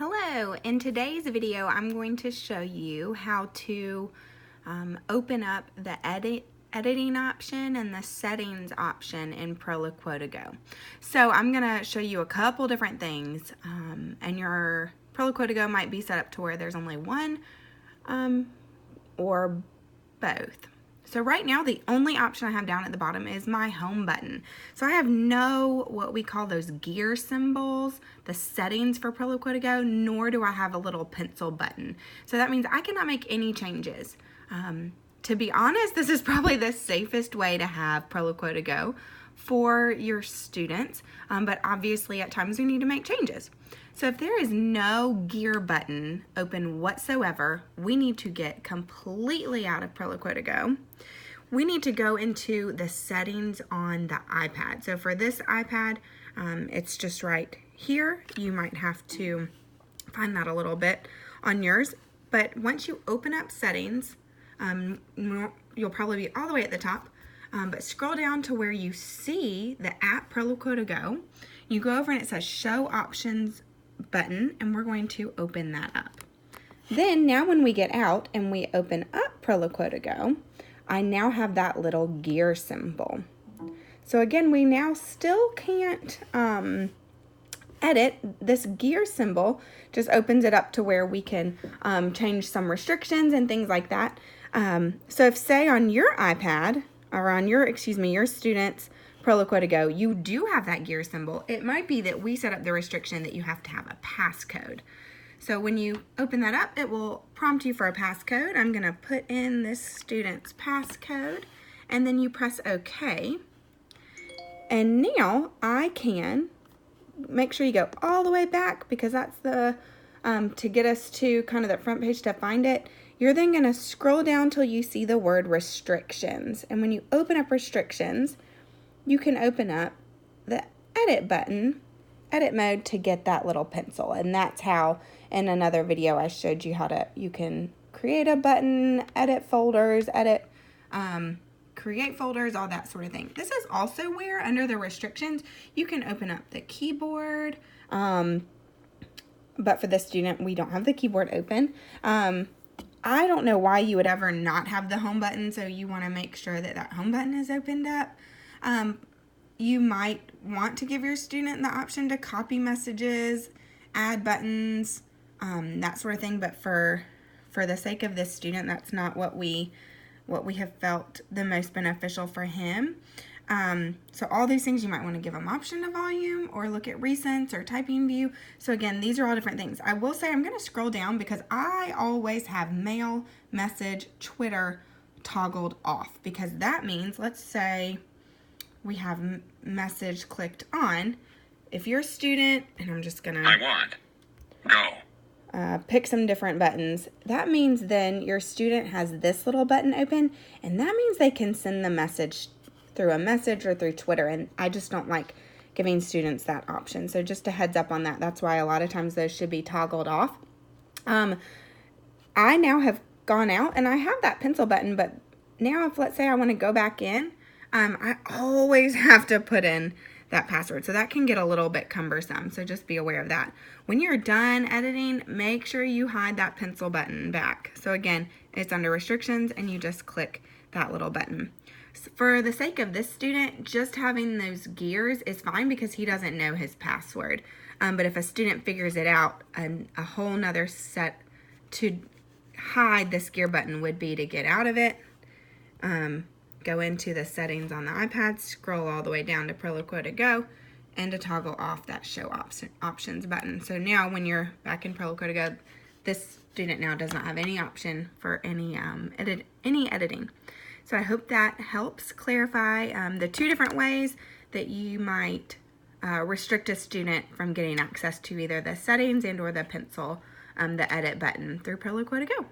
Hello, in today's video I'm going to show you how to open up the editing option and the settings option in Proloquo2go. So I'm going to show you a couple different things, and your Proloquo2go might be set up to where there's only one or both. So right now the only option I have down at the bottom is my home button. So I have no what we call those gear symbols, the settings for Proloquo2go, nor do I have a little pencil button. So that means I cannot make any changes. To be honest, this is probably the safest way to have Proloquo2go for your students, but obviously at times we need to make changes. So if there is no gear button open whatsoever, we need to get completely out of Proloquo2go. We need to go into the settings on the iPad. So for this iPad, it's just right here. You might have to find that a little bit on yours. But once you open up settings, you'll probably be all the way at the top. But scroll down to where you see the app Proloquo2go. You go over and it says Show Options button, and we're going to open that up. Then now when we get out and we open up Proloquo2go, I now have that little gear symbol. So again, we now still can't edit. This gear symbol just opens it up to where we can change some restrictions and things like that. So if say on your iPad or on your student's Proloquo2go, you do have that gear symbol. It might be that we set up the restriction that you have to have a passcode. So when you open that up, it will prompt you for a passcode. I'm going to put in this student's passcode, and then you press OK. And now I can make sure you go all the way back, because that's the to get us to kind of the front page to find it. You're then going to scroll down till you see the word restrictions. And when you open up restrictions, you can open up the edit button, edit mode, to get that little pencil. And that's how in another video I showed you how you can create a button, edit folders, create folders, all that sort of thing. This is also where under the restrictions, you can open up the keyboard. But for this student, we don't have the keyboard open. I don't know why you would ever not have the home button, so you want to make sure that that home button is opened up. You might want to give your student the option to copy messages, add buttons, that sort of thing, but for the sake of this student, that's not what we have felt the most beneficial for him. So all these things, you might want to give them option to volume or look at recents or typing view. So again, these are all different things. I will say I'm going to scroll down because I always have mail, message, Twitter toggled off, because that means, let's say we have message clicked on. If you're a student, and I'm just going to pick some different buttons, that means then your student has this little button open, and that means they can send the message through a message or through Twitter, and I just don't like giving students that option. So just a heads up on that. That's why a lot of times those should be toggled off. I now have gone out and I have that pencil button, but now if let's say I want to go back in, I always have to put in that password. So that can get a little bit cumbersome. So just be aware of that. When you're done editing, make sure you hide that pencil button back. So again, it's under restrictions and you just click that little button. For the sake of this student, just having those gears is fine because he doesn't know his password. But if a student figures it out, a whole nother set to hide this gear button would be to get out of it, go into the settings on the iPad, scroll all the way down to Proloquo2go, and to toggle off that Show Options button. So now when you're back in Proloquo2go, this student now does not have any option for any editing. So I hope that helps clarify the two different ways that you might restrict a student from getting access to either the settings and or the pencil, the edit button through Proloquo2go.